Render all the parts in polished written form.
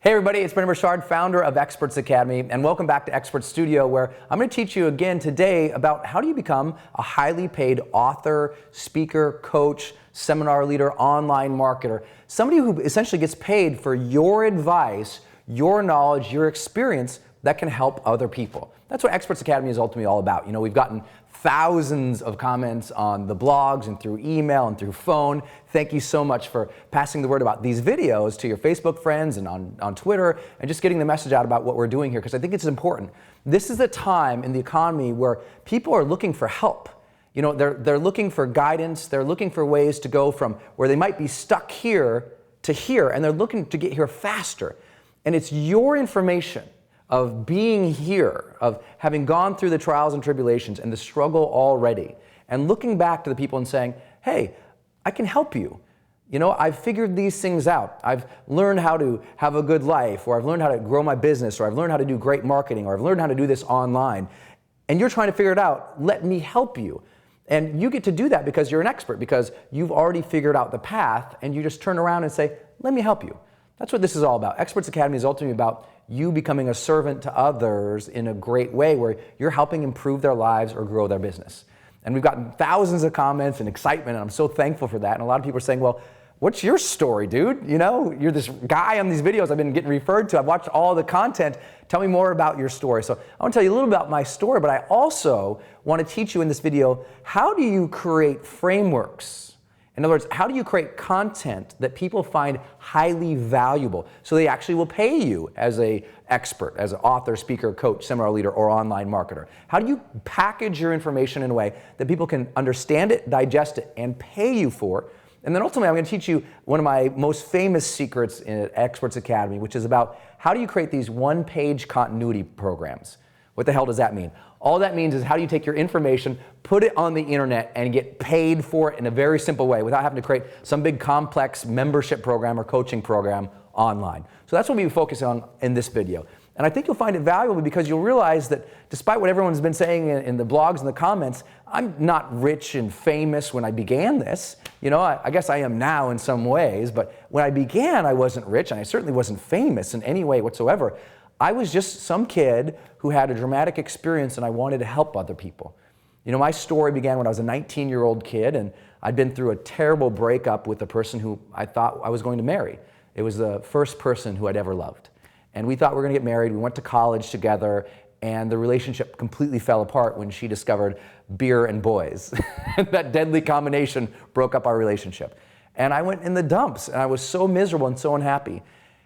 Hey everybody, it's Brendon Burchard, founder of Experts Academy, and welcome back to Expert Studio, where I'm going to teach you again today about how do you become a highly paid author, speaker, coach, seminar leader, online marketer, somebody who essentially gets paid for your advice, your knowledge, your experience that can help other people. That's what Experts Academy is ultimately all about. You know, we've gotten thousands of comments on the blogs and through email and through phone. Thank you so much for passing the word about these videos to your Facebook friends and on Twitter, and just getting the message out about what we're doing here, because I think it's important. This is a time in the economy where people are looking for help. You know, they're looking for guidance, they're looking for ways to go from where they might be stuck here to here, and they're looking to get here faster. And it's your information of being here, of having gone through the trials and tribulations and the struggle already, and looking back to the people and saying, hey, I can help you. You know, I've figured these things out. I've learned how to have a good life, or I've learned how to grow my business, or I've learned how to do great marketing, or I've learned how to do this online. And you're trying to figure it out. Let me help you. And you get to do that because you're an expert, because you've already figured out the path, and you just turn around and say, let me help you. That's what this is all about. Experts Academy is ultimately about you becoming a servant to others in a great way, where you're helping improve their lives or grow their business. And we've gotten thousands of comments and excitement, and I'm so thankful for that. And a lot of people are saying, well, what's your story, dude? You know, you're this guy on these videos I've been getting referred to. I've watched all the content. Tell me more about your story. So I want to tell you a little about my story, but I also want to teach you in this video, how do you create frameworks? In other words, how do you create content that people find highly valuable so they actually will pay you as an expert, as an author, speaker, coach, seminar leader, or online marketer? How do you package your information in a way that people can understand it, digest it, and pay you for? And then ultimately, I'm going to teach you one of my most famous secrets in Experts Academy, which is about how do you create these one-page continuity programs. What the hell does that mean? All that means is how do you take your information, put it on the internet, and get paid for it in a very simple way without having to create some big complex membership program or coaching program online. So that's what we focus on in this video. And I think you'll find it valuable because you'll realize that despite what everyone's been saying in the blogs and the comments, I'm not rich and famous when I began this. You know, I guess I am now in some ways, but when I began, I wasn't rich, and I certainly wasn't famous in any way whatsoever. I was just some kid who had a dramatic experience, and I wanted to help other people. You know, my story began when I was a 19-year-old kid, and I'd been through a terrible breakup with the person who I thought I was going to marry. It was the first person who I'd ever loved. And we thought we were going to get married. We went to college together, and the relationship completely fell apart when she discovered beer and boys. That deadly combination broke up our relationship. And I went in the dumps, and I was so miserable and so unhappy.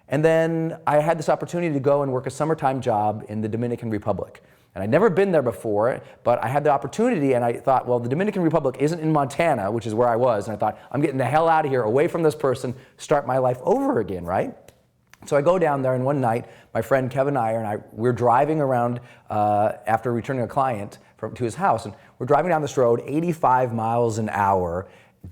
And then I had this opportunity to go and work a summertime job in the Dominican Republic. And I'd never been there before, but I had the opportunity, and I thought, well, the Dominican Republic isn't in Montana, which is where I was, and I thought, I'm getting the hell out of here, away from this person, start my life over again, right? So I go down there, and one night, my friend Kevin and I, we're driving around after returning a client to his house, and we're driving down this road, 85 miles an hour,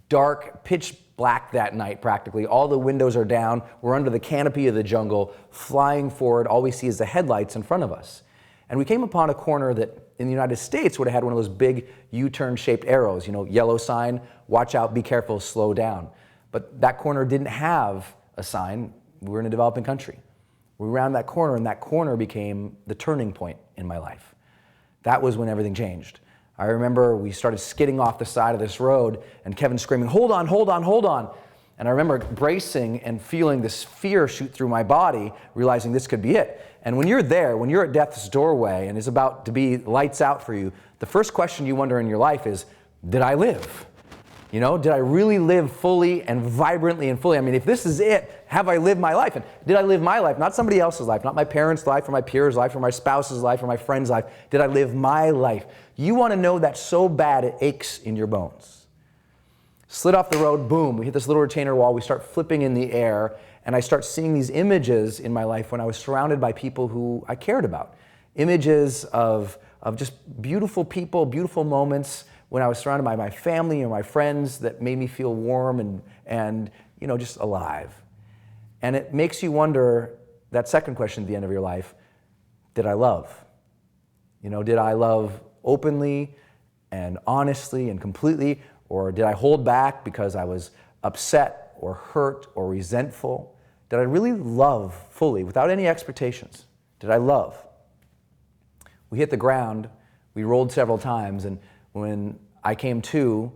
dark, pitch black that night practically. All the windows are down. We're under the canopy of the jungle, flying forward. All we see is the headlights in front of us. And we came upon a corner that in the United States would have had one of those big U-turn shaped arrows, you know, yellow sign, watch out, be careful, slow down. But that corner didn't have a sign. We were in a developing country. We ran that corner, and that corner became the turning point in my life. That was when everything changed. I remember we started skidding off the side of this road, and Kevin screaming, hold on, hold on, hold on. And I remember bracing and feeling this fear shoot through my body, realizing this could be it. And when you're there, when you're at death's doorway and it's about to be lights out for you, the first question you wonder in your life is, did I live? You know, did I really live fully and vibrantly and fully? I mean, if this is it, have I lived my life? And did I live my life? Not somebody else's life, not my parents' life or my peers' life or my spouse's life or my friend's life. Did I live my life? You want to know that so bad it aches in your bones. Slid off the road, boom, we hit this little retainer wall, we start flipping in the air, and I start seeing these images in my life when I was surrounded by people who I cared about. Images of just beautiful people, beautiful moments, when I was surrounded by my family or my friends that made me feel warm and you know, just alive. And it makes you wonder, that second question at the end of your life, did I love? You know, did I love openly and honestly and completely, or did I hold back because I was upset or hurt or resentful? Did I really love fully, without any expectations? Did I love? We hit the ground, we rolled several times, and when I came to,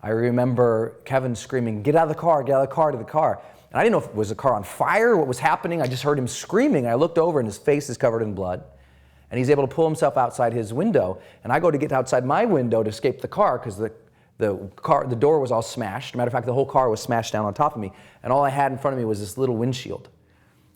I remember Kevin screaming, "Get out of the car, get out of the car," to the car. And I didn't know if it was the car on fire, what was happening. I just heard him screaming. I looked over and his face is covered in blood. And he's able to pull himself outside his window. And I go to get outside my window to escape the car because the door was all smashed. Matter of fact, the whole car was smashed down on top of me. And all I had in front of me was this little windshield.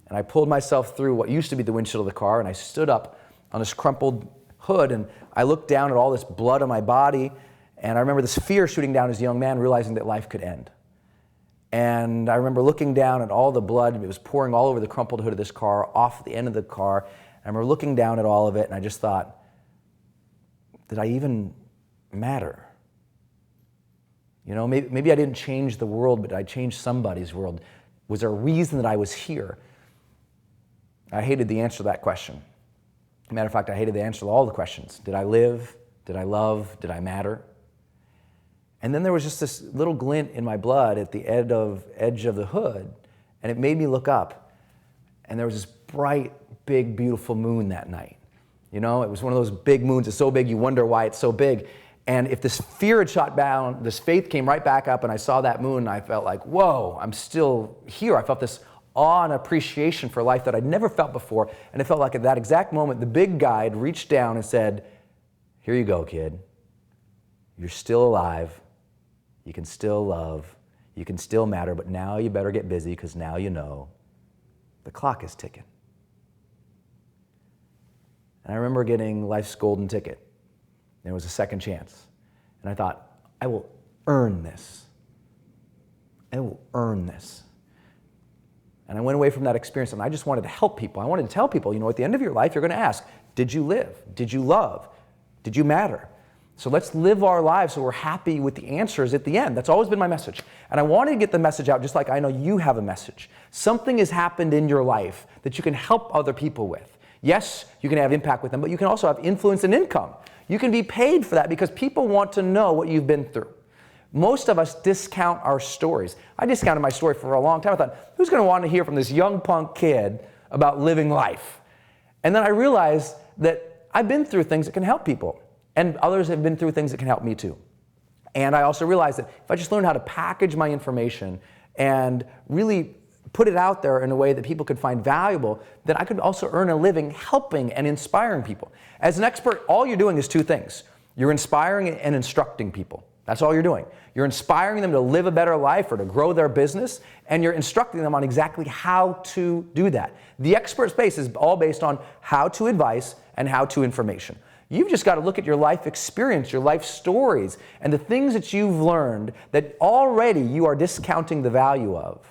And I pulled myself through what used to be the windshield of the car, and I stood up on this crumpled hood, and I looked down at all this blood on my body, and I remember this fear shooting down as a young man, realizing that life could end. And I remember looking down at all the blood, and it was pouring all over the crumpled hood of this car, off the end of the car. I remember looking down at all of it, and I just thought, did I even matter? You know, maybe I didn't change the world, but I changed somebody's world. Was there a reason that I was here? I hated the answer to that question. As a matter of fact, I hated the answer to all the questions. Did I live? Did I love? Did I matter? And then there was just this little glint in my blood at the edge of the hood, and it made me look up. And there was this bright, big, beautiful moon that night. You know, it was one of those big moons. It's so big you wonder why it's so big. And if this fear had shot down, this faith came right back up, and I saw that moon, and I felt like, whoa, I'm still here. I felt this awe and appreciation for life that I'd never felt before. And it felt like at that exact moment, the big guide reached down and said, here you go, kid. You're still alive. You can still love. You can still matter. But now you better get busy, because now you know the clock is ticking. And I remember getting life's golden ticket. There was a second chance. And I thought, I will earn this. I will earn this. And I went away from that experience, and I just wanted to help people. I wanted to tell people, you know, at the end of your life, you're going to ask, did you live? Did you love? Did you matter? So let's live our lives so we're happy with the answers at the end. That's always been my message. And I wanted to get the message out just like I know you have a message. Something has happened in your life that you can help other people with. Yes, you can have impact with them, but you can also have influence and income. You can be paid for that because people want to know what you've been through. Most of us discount our stories. I discounted my story for a long time. I thought, who's going to want to hear from this young punk kid about living life? And then I realized that I've been through things that can help people, and others have been through things that can help me too. And I also realized that if I just learned how to package my information and really put it out there in a way that people could find valuable, then I could also earn a living helping and inspiring people. As an expert, all you're doing is two things. You're inspiring and instructing people. That's all you're doing. You're inspiring them to live a better life or to grow their business, and you're instructing them on exactly how to do that. The expert space is all based on how-to advice and how-to information. You've just got to look at your life experience, your life stories, and the things that you've learned that already you are discounting the value of,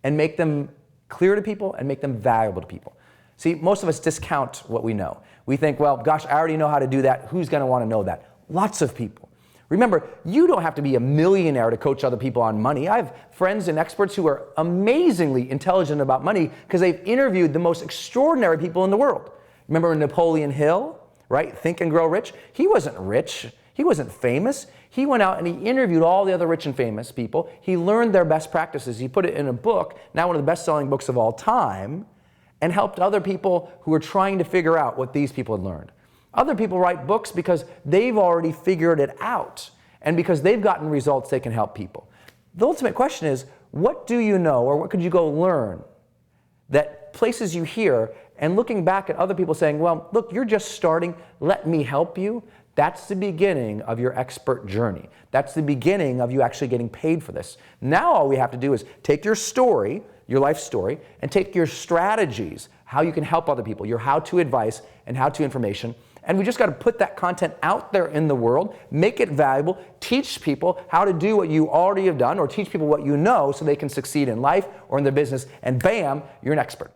and make them clear to people and make them valuable to people. See, most of us discount what we know. We think, well, gosh, I already know how to do that. Who's going to want to know that? Lots of people. Remember, you don't have to be a millionaire to coach other people on money. I have friends and experts who are amazingly intelligent about money because they've interviewed the most extraordinary people in the world. Remember Napoleon Hill, right? Think and Grow Rich. He wasn't rich. He wasn't famous. He went out and he interviewed all the other rich and famous people. He learned their best practices. He put it in a book, now one of the best-selling books of all time, and helped other people who were trying to figure out what these people had learned. Other people write books because they've already figured it out and because they've gotten results they can help people. The ultimate question is, what do you know or what could you go learn that places you here and looking back at other people saying, well, look, you're just starting, let me help you. That's the beginning of your expert journey. That's the beginning of you actually getting paid for this. Now all we have to do is take your story, your life story, and take your strategies, how you can help other people, your how-to advice and how-to information, and we just got to put that content out there in the world, make it valuable, teach people how to do what you already have done, or teach people what you know so they can succeed in life or in their business, and bam, you're an expert.